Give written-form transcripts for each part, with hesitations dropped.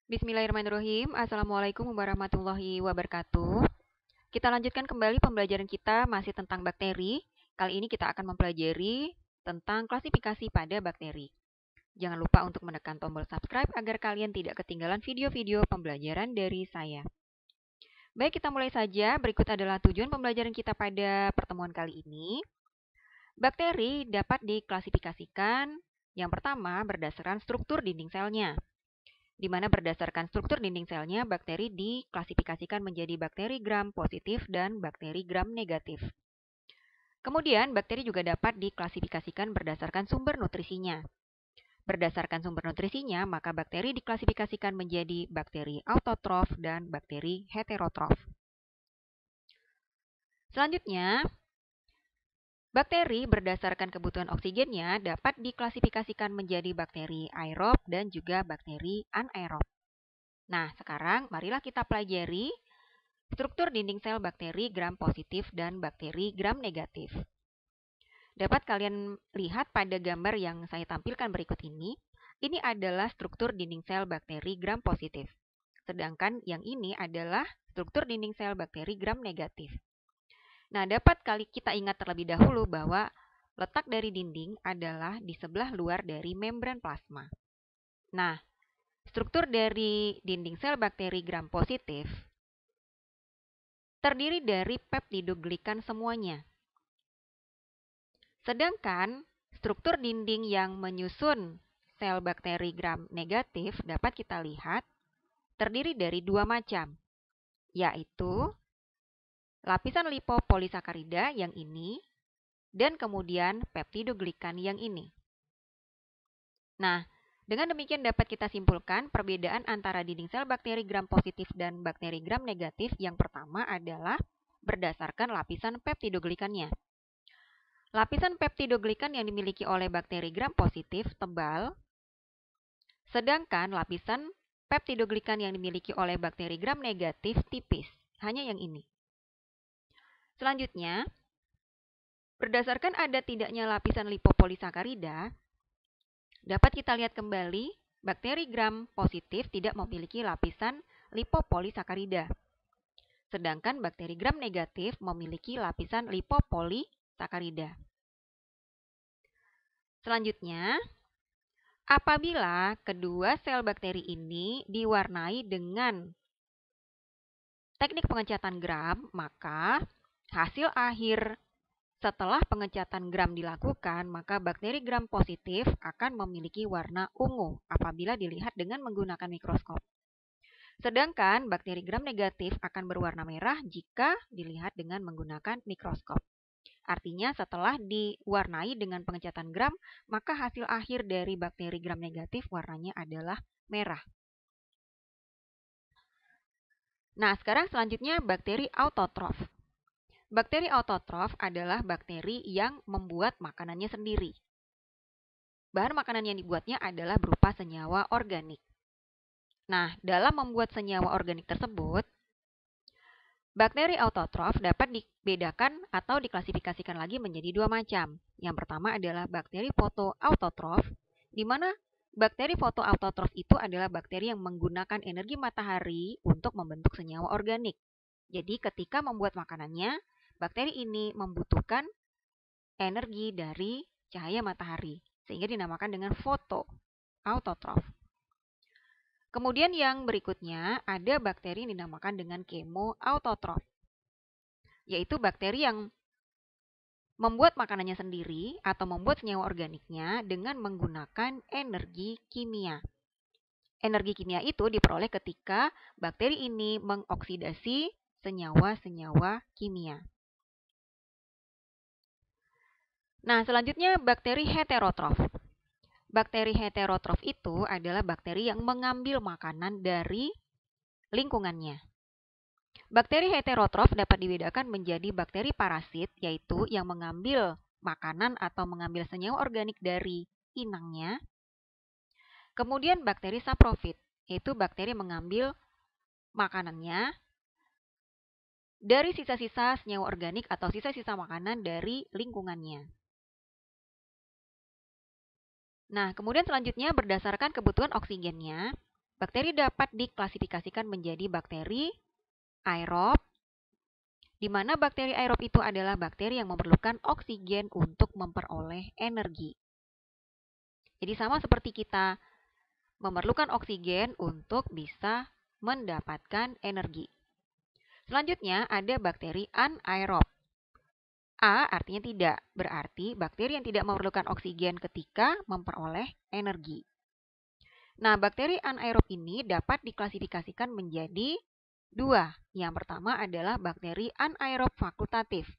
Bismillahirrahmanirrahim. Assalamualaikum warahmatullahi wabarakatuh. Kita lanjutkan kembali pembelajaran kita masih tentang bakteri. Kali ini kita akan mempelajari tentang klasifikasi pada bakteri. Jangan lupa untuk menekan tombol subscribe agar kalian tidak ketinggalan video-video pembelajaran dari saya. Baik, kita mulai saja. Berikut adalah tujuan pembelajaran kita pada pertemuan kali ini. Bakteri dapat diklasifikasikan yang pertama berdasarkan struktur dinding selnya, di mana berdasarkan struktur dinding selnya, bakteri diklasifikasikan menjadi bakteri gram positif dan bakteri gram negatif. Kemudian, bakteri juga dapat diklasifikasikan berdasarkan sumber nutrisinya. Berdasarkan sumber nutrisinya, maka bakteri diklasifikasikan menjadi bakteri autotrof dan bakteri heterotrof. Selanjutnya, bakteri berdasarkan kebutuhan oksigennya dapat diklasifikasikan menjadi bakteri aerob dan juga bakteri anaerob. Nah, sekarang marilah kita pelajari struktur dinding sel bakteri gram positif dan bakteri gram negatif. Dapat kalian lihat pada gambar yang saya tampilkan berikut ini adalah struktur dinding sel bakteri gram positif. Sedangkan yang ini adalah struktur dinding sel bakteri gram negatif. Nah, dapat kita ingat terlebih dahulu bahwa letak dari dinding adalah di sebelah luar dari membran plasma. Nah, struktur dari dinding sel bakteri gram positif terdiri dari peptidoglikan semuanya. Sedangkan struktur dinding yang menyusun sel bakteri gram negatif dapat kita lihat terdiri dari dua macam, yaitu lapisan lipopolisakarida yang ini dan kemudian peptidoglikan yang ini. Nah, dengan demikian dapat kita simpulkan perbedaan antara dinding sel bakteri gram positif dan bakteri gram negatif yang pertama adalah berdasarkan lapisan peptidoglikannya. Lapisan peptidoglikan yang dimiliki oleh bakteri gram positif tebal, sedangkan lapisan peptidoglikan yang dimiliki oleh bakteri gram negatif tipis, hanya yang ini. Selanjutnya, berdasarkan ada tidaknya lapisan lipopolisakarida, dapat kita lihat kembali bakteri gram positif tidak memiliki lapisan lipopolisakarida. Sedangkan bakteri gram negatif memiliki lapisan lipopolisakarida. Selanjutnya, apabila kedua sel bakteri ini diwarnai dengan teknik pengecatan gram, maka hasil akhir setelah pengecatan gram dilakukan, maka bakteri gram positif akan memiliki warna ungu apabila dilihat dengan menggunakan mikroskop. Sedangkan bakteri gram negatif akan berwarna merah jika dilihat dengan menggunakan mikroskop. Artinya setelah diwarnai dengan pengecatan gram, maka hasil akhir dari bakteri gram negatif warnanya adalah merah. Nah, sekarang selanjutnya bakteri autotrof. Bakteri autotrof adalah bakteri yang membuat makanannya sendiri. Bahan makanan yang dibuatnya adalah berupa senyawa organik. Nah, dalam membuat senyawa organik tersebut, bakteri autotrof dapat dibedakan atau diklasifikasikan lagi menjadi dua macam. Yang pertama adalah bakteri fotoautotrof, di mana bakteri fotoautotrof itu adalah bakteri yang menggunakan energi matahari untuk membentuk senyawa organik. Jadi ketika membuat makanannya, bakteri ini membutuhkan energi dari cahaya matahari, sehingga dinamakan dengan fotoautotrof. Kemudian yang berikutnya ada bakteri yang dinamakan dengan kemoautotrof, yaitu bakteri yang membuat makanannya sendiri atau membuat senyawa organiknya dengan menggunakan energi kimia. Energi kimia itu diperoleh ketika bakteri ini mengoksidasi senyawa-senyawa kimia. Nah, selanjutnya bakteri heterotrof. Bakteri heterotrof itu adalah bakteri yang mengambil makanan dari lingkungannya. Bakteri heterotrof dapat dibedakan menjadi bakteri parasit, yaitu yang mengambil makanan atau mengambil senyawa organik dari inangnya. Kemudian bakteri saprofit, yaitu bakteri yang mengambil makanannya dari sisa-sisa senyawa organik atau sisa-sisa makanan dari lingkungannya. Nah, kemudian selanjutnya berdasarkan kebutuhan oksigennya, Bakteri dapat diklasifikasikan menjadi bakteri aerob, di mana bakteri aerob itu adalah bakteri yang memerlukan oksigen untuk memperoleh energi. Jadi sama seperti kita memerlukan oksigen untuk bisa mendapatkan energi. Selanjutnya ada bakteri anaerob. A artinya tidak, berarti bakteri yang tidak memerlukan oksigen ketika memperoleh energi. Nah, bakteri anaerob ini dapat diklasifikasikan menjadi dua. Yang pertama adalah bakteri anaerob fakultatif.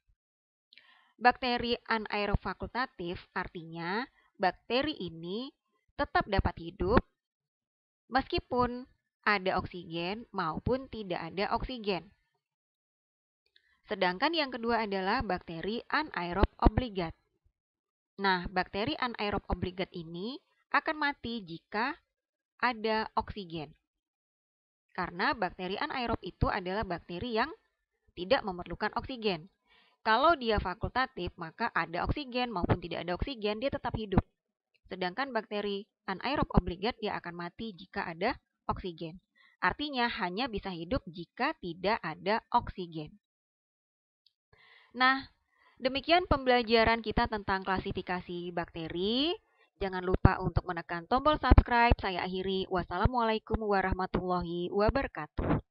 Bakteri anaerob fakultatif artinya bakteri ini tetap dapat hidup meskipun ada oksigen maupun tidak ada oksigen. Sedangkan yang kedua adalah bakteri anaerob obligat. Nah, bakteri anaerob obligat ini akan mati jika ada oksigen. Karena bakteri anaerob itu adalah bakteri yang tidak memerlukan oksigen. Kalau dia fakultatif, maka ada oksigen maupun tidak ada oksigen, dia tetap hidup. Sedangkan bakteri anaerob obligat dia akan mati jika ada oksigen. Artinya hanya bisa hidup jika tidak ada oksigen. Nah, demikian pembelajaran kita tentang klasifikasi bakteri. Jangan lupa untuk menekan tombol subscribe. Saya akhiri. Wassalamualaikum warahmatullahi wabarakatuh.